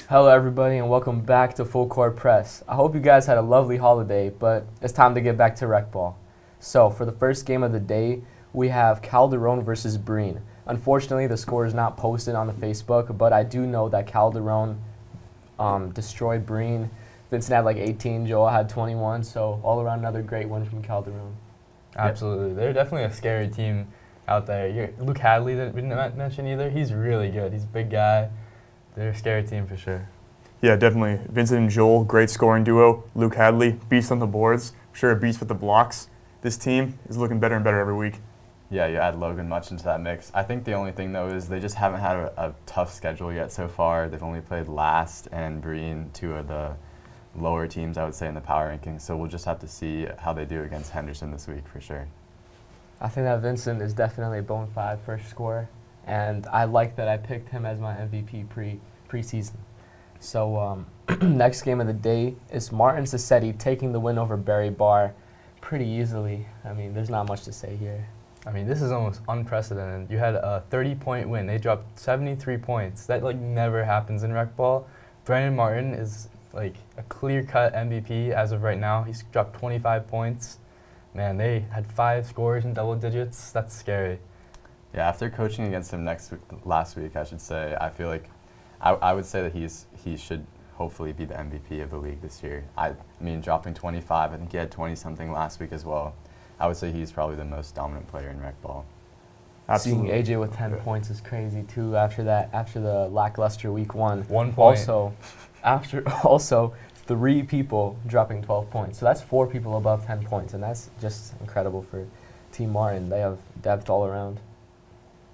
Hello everybody and welcome back to Full Court Press. I hope you guys had a lovely holiday, but it's time to get back to RecBall. So for the first game of the day, we have Calderon versus Breen. Unfortunately, the score is not posted on the Facebook, but I do know that Calderon destroyed Breen. Vincent had like 18, Joel had 21, so all around another great win from Calderon. Absolutely. They're definitely a scary team out there. Luke Hadley, that we didn't mention either, he's really good. He's a big guy. They're a scary team for sure. Yeah, definitely. Vincent and Joel, great scoring duo. Luke Hadley, beast on the boards. Sure, a beast with the blocks. This team is looking better and better every week. Yeah, you add Logan much into that mix. I think the only thing, though, is they just haven't had a tough schedule yet so far. They've only played Last and Breen, two of the lower teams, I would say, in the power rankings. So we'll just have to see how they do against Henderson this week for sure. I think that Vincent is definitely a bona fide first scorer, and I like that I picked him as my MVP preseason. So next game of the day is Martin Sassetti taking the win over Barry Barr pretty easily. I mean, there's not much to say here. I mean, this is almost unprecedented. You had a 30-point win. They dropped 73 points. That never happens in RecBall. Brandon Martin is a clear-cut MVP as of right now. He's dropped 25 points. Man, they had 5 scores in double digits. That's scary. Yeah, after coaching against him last week, I should say, I feel like I would say that he should hopefully be the MVP of the league this year. I mean, dropping 25, I think he had 20-something last week as well. I would say he's probably the most dominant player in RecBall. Seeing AJ with 10 points is crazy too. After the lackluster week 1. 1 point. Also 3 people dropping 12 points. So that's 4 people above 10 points, and that's just incredible for Team Martin. They have depth all around.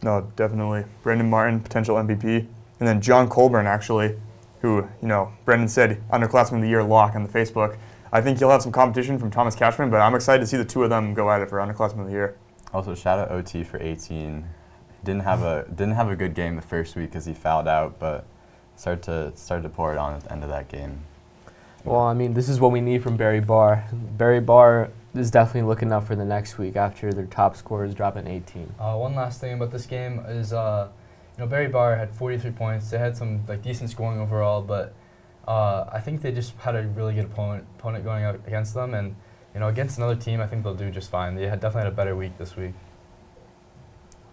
No, definitely. Brandon Martin, potential MVP. And then John Colburn, actually, who, Brendan said underclassman of the year lock on the Facebook. I think he'll have some competition from Thomas Cashman, but I'm excited to see the two of them go at it for underclassman of the year. Also, shout out OT for 18. Didn't have a good game the first week because he fouled out, but started to pour it on at the end of that game. Well, I mean, this is what we need from Barry Barr. Barry Barr is definitely looking up for the next week after their top scorers dropping 18. One last thing about this game is, Barry Barr had 43 points. They had some decent scoring overall, but I think they just had a really good opponent going out against them, and against another team, I think they'll do just fine. They definitely had a better week this week.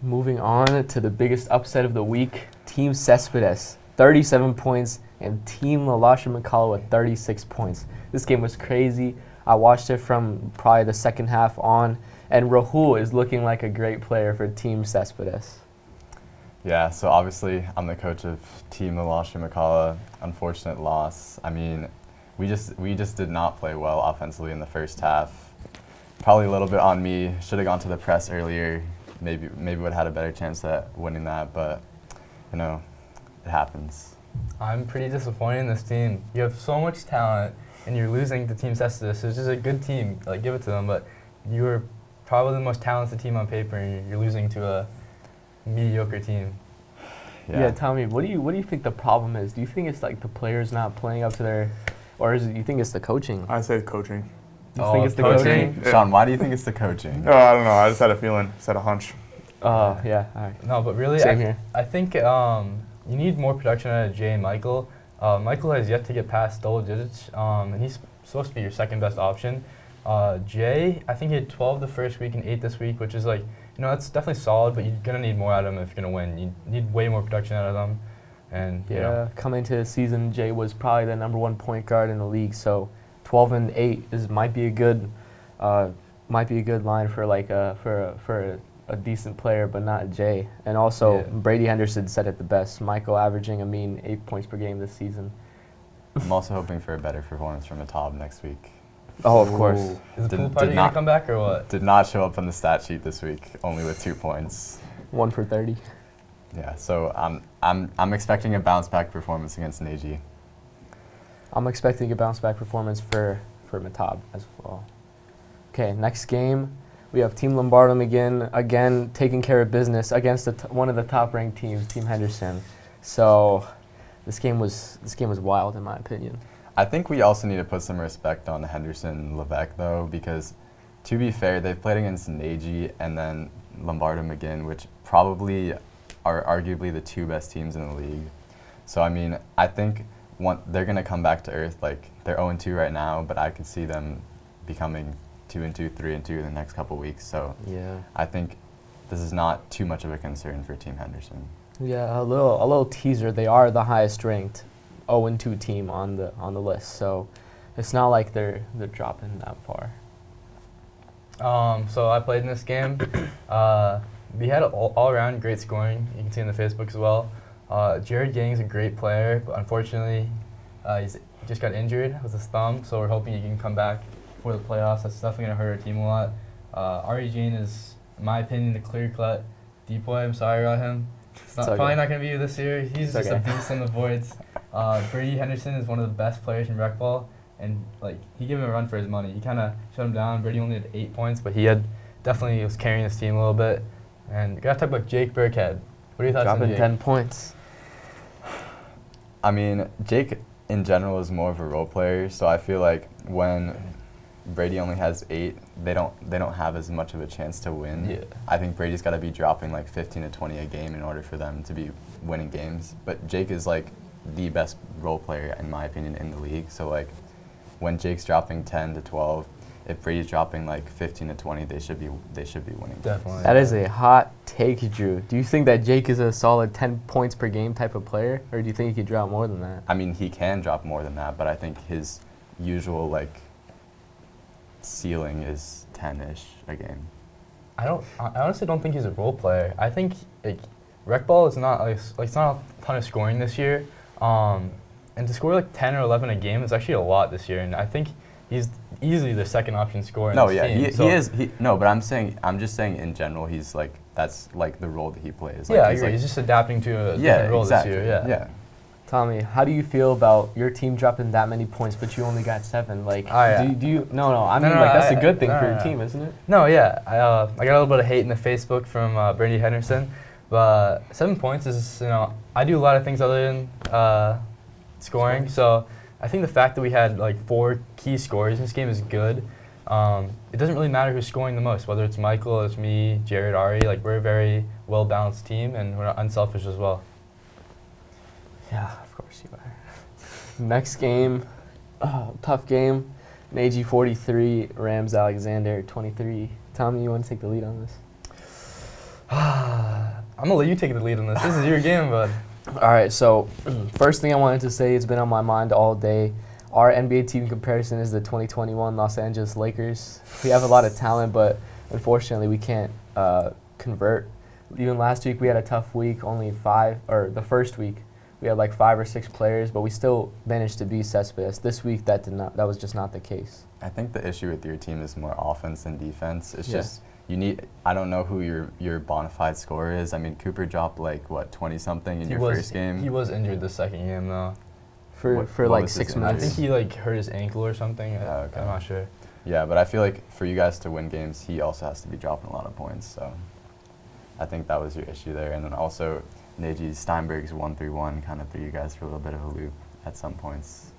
Moving on to the biggest upset of the week, Team Cespedes, 37 points, and Team LaLasha McCullough with 36 points. This game was crazy. I watched it from probably the second half on, and Rahul is looking like a great player for Team Cespedes. Yeah, so obviously I'm the coach of Team LaLasha McCullough. Unfortunate loss. I mean, we just did not play well offensively in the first half. Probably a little bit on me. Should have gone to the press earlier. Maybe would have had a better chance at winning that, but it happens. I'm pretty disappointed in this team. You have so much talent, and you're losing to Team Cespedes. It's just a good team. Give it to them, but you're probably the most talented team on paper, and you're losing to a mediocre team. Yeah, Tommy, what do you think the problem is? Do you think it's the players not playing up to their, or you think it's the coaching? I say coaching. You think it's the coaching? Yeah. Sean, why do you think it's the coaching? Oh, I don't know. I just had a feeling. Just had a hunch. Yeah, all right. No, but really, Same here. I think you need more production out of Jay and Michael. Michael has yet to get past double digits, and he's supposed to be your second best option. Jay, I think he had 12 the first week and 8 this week, which is that's definitely solid, but you're going to need more out of them if you're going to win. You need way more production out of them. And coming into the season, Jay was probably the #1 point guard in the league, so 12 and 8 might be a good line for a decent player, but not Jay. And also, Brady Henderson said it the best. Michael averaging a mean 8 points per game this season. I'm also hoping for a better performance from Matab next week. Oh, of course. Is the pool party going to come back or what? Did not show up on the stat sheet this week, only with 2 points. 1 for 30. Yeah, so I'm expecting a bounce back performance against Neji. I'm expecting a bounce back performance for Matab as well. Okay, next game, we have Team Lombardo McGinn again taking care of business against one of the top ranked teams, Team Henderson. So this game was wild in my opinion. I think we also need to put some respect on Henderson Levesque though, because to be fair, they've played against Neji and then Lombardo McGinn, which probably are arguably the 2 best teams in the league. So I mean, I think they're going to come back to earth. Like, they're 0-2 right now, but I could see them becoming 2-2, 3-2 in the next couple weeks. So Yeah. I think this is not too much of a concern for Team Henderson. Yeah, a little teaser. They are the highest ranked 0-2 team on the list, so it's not like they're dropping that far. So I played in this game. We had all around great scoring. You can see in the Facebook as well. Jared Gang's a great player, but unfortunately, he's just got injured with his thumb. So we're hoping he can come back for the playoffs. That's definitely gonna hurt our team a lot. Ari Jane is, in my opinion, the clear-cut decoy. I'm sorry about him. It's okay. probably not gonna be this year. He's It's just okay. a beast on the voids. Brady Henderson is one of the best players in RecBall, and like he gave him a run for his money. He kind of shut him down. Brady only had 8 points, but he definitely was carrying his team a little bit. And we gotta talk about Jake Birkhead. What are your thoughts on Dropping Jake? 10 points. I mean, Jake in general is more of a role player, so I feel like when Brady only has 8, they don't have as much of a chance to win. Yeah. I think Brady's got to be dropping like 15 to 20 a game in order for them to be winning games. But Jake is like the best role player in my opinion in the league. So like when Jake's dropping 10 to 12, if Brady's dropping like 15 to 20, they should be winning. Definitely. That is a hot take, Drew. Do you think that Jake is a solid 10 points per game type of player, or do you think he could drop more than that? I mean, he can drop more than that, but I think his usual like ceiling is 10-ish a game. I honestly don't think he's a role player. I think like RecBall is not like it's not a ton of scoring this year. And to score like 10 or 11 a game is actually a lot this year. And I think he's easily the second option scorer in No, this yeah, team. he is. No, but I'm just saying in general, he's like that's like the role that he plays. Like, Yeah, I he's agree. like, He's just adapting to a yeah, different role exactly. this year. Yeah. Tommy, how do you feel about your team dropping that many points, but you only got 7? Like, Oh, yeah. do you? No. I No, mean, no, like that's a I- good thing no, for no, your no. team, isn't it? No, yeah. I got a little bit of hate in the Facebook from Brady Henderson, but 7 points is, I do a lot of things other than scoring. So I think the fact that we had like 4 key scorers in this game is good. It doesn't really matter who's scoring the most, whether it's Michael, it's me, Jared, Ari. Like we're a very well-balanced team, and we're unselfish as well. Yeah, of course you are. Next game, tough game. Nagy 43, Rams Alexander 23. Tommy, you want to take the lead on this? I'm gonna let you take the lead on this. This is your game, bud. All right, so first thing I wanted to say, it's been on my mind all day. Our NBA team comparison is the 2021 Los Angeles Lakers. We have a lot of talent, but unfortunately we can't convert. Even last week we had a tough week, only 5, or the first week we had like 5 or 6 players, but we still managed to beat Cespedes. This week that was just not the case. I think the issue with your team is more offense than defense. It's Yeah. just I don't know who your bona fide scorer is. I mean, Cooper dropped like what 20 something in your first game. He was injured the second game though. For What like was his 6 injury? I minutes. think he like hurt his ankle or something. Oh, okay. I'm not sure. Yeah, but I feel like for you guys to win games, he also has to be dropping a lot of points. So I think that was your issue there. And then also, Nagy Steinberg's 1-3-1 kind of threw you guys for a little bit of a loop at some points.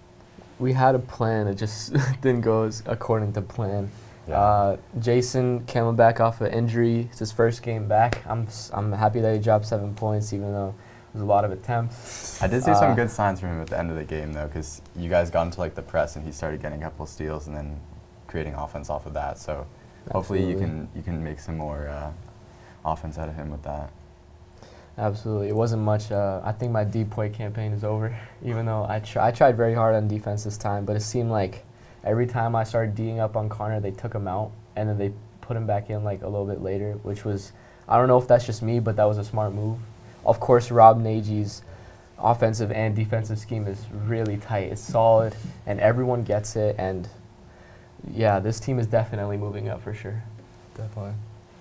We had a plan, it just didn't go according to plan. Yeah. Jason came back off an injury. It's his first game back. I'm happy that he dropped 7 points, even though it was a lot of attempts. I did see some good signs from him at the end of the game, though, because you guys got into like the press and he started getting a couple steals and then creating offense off of that. So hopefully you can make some more offense out of him with that. Absolutely. It wasn't much. I think my decoy campaign is over, even though I tried very hard on defense this time, but it seemed like every time I started D'ing up on Connor, they took him out, and then they put him back in like a little bit later, which was, I don't know if that's just me, but that was a smart move. Of course, Rob Nagy's offensive and defensive scheme is really tight. It's solid, and everyone gets it, and yeah, this team is definitely moving up for sure. Definitely.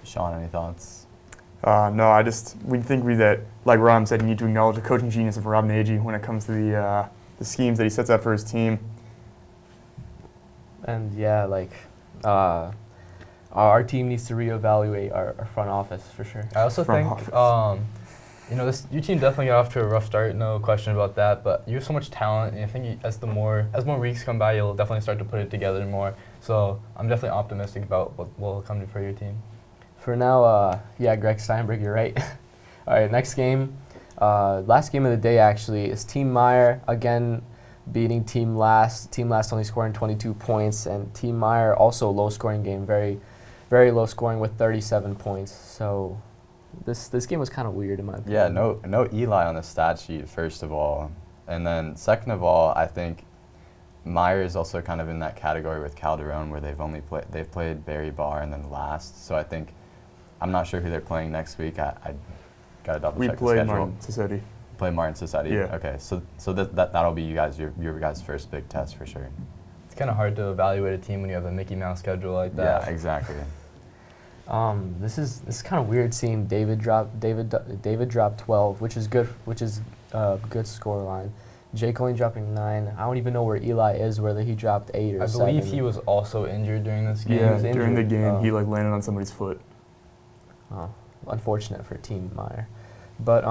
Shawn, any thoughts? No, we think that, like Ram said, you need to acknowledge the coaching genius of Rob Nagy when it comes to the schemes that he sets up for his team. And yeah, like our team needs to reevaluate our front office for sure. I also Front think, office. your team definitely got off to a rough start, no question about that. But you have so much talent, and I think as more weeks come by, you'll definitely start to put it together more. So I'm definitely optimistic about what will come for your team. For now, yeah, Greg Steinberg, you're right. All right, next game, last game of the day actually is Team Meyer again. beating Team Last. Team Last only scoring 22 points, and Team Meyer also low scoring game, very, very low scoring with 37 points. So this game was kind of weird in my opinion. Yeah, no Eli on the stat sheet, first of all. And then second of all, I think Meyer is also kind of in that category with Calderon where they've played Barry Bar and then Last. So I think, I'm not sure who they're playing next week. I got to double check the schedule. We play Martin Sassetti. Play Martin Sassetti? Yeah. Okay, so that'll be your guys' first big test for sure. It's kind of hard to evaluate a team when you have a Mickey Mouse schedule like that. Yeah, exactly. This is kind of weird seeing David drop 12, which is good, good score line. Jake only dropping 9. I don't even know where Eli is, whether he dropped 8 or 7. I believe he was also injured during this game. Yeah, during the game, he landed on somebody's foot. Oh, unfortunate for Team Meyer. But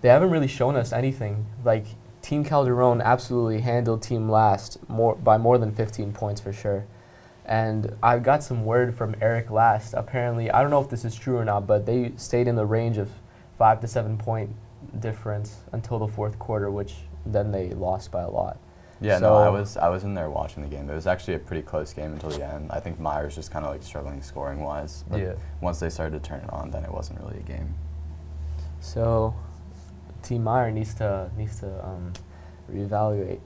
they haven't really shown us anything. Like, Team Calderon absolutely handled Team Last by more than 15 points for sure. And I got some word from Eric Last. Apparently, I don't know if this is true or not, but they stayed in the range of 5 to 7 point difference until the fourth quarter, which then they lost by a lot. Yeah, so, no, I was in there watching the game. It was actually a pretty close game until the end. I think Meyer's just kind of like struggling scoring wise. But yeah. Once they started to turn it on, then it wasn't really a game. So Team Meyer needs to reevaluate.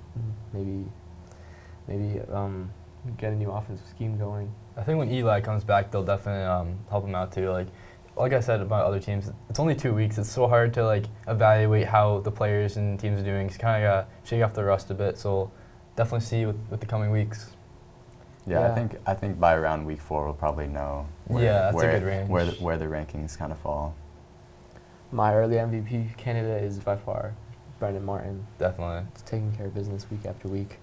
Maybe get a new offensive scheme going. I think when Eli comes back, they'll definitely help him out too. Like I said about other teams, it's only 2 weeks. It's so hard to evaluate how the players and teams are doing. It's kind of gotta shake off the rust a bit. So we'll definitely see with the coming weeks. Yeah, I think by around week 4 we'll probably know. That's a good range. Where the rankings kind of fall. My early MVP candidate is by far Brendan Martin. Definitely. It's taking care of business week after week.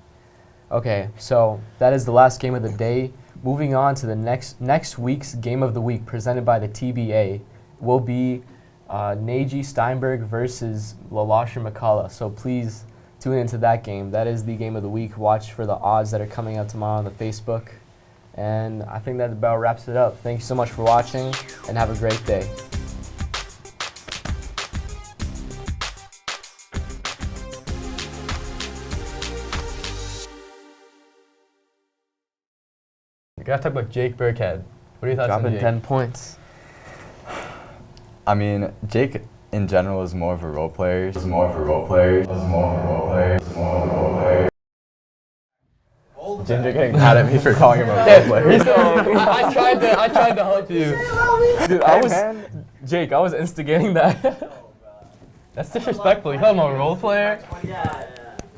Okay, so that is the last game of the day. Moving on to the next week's game of the week, presented by the TBA, will be Nagy Steinberg versus LaLasha McCullough. So please tune into that game. That is the game of the week. Watch for the odds that are coming out tomorrow on the Facebook. And I think that about wraps it up. Thank you so much for watching, and have a great day. We gotta talk about Jake Birkhead. What are your thoughts on Dropping Jake? 10 points. I mean, Jake in general is more of a role player. Ginger getting mad at me for calling him a role player. I tried to help you. Dude, Jake, I was instigating that. That's disrespectful. You call him a role player? Yeah.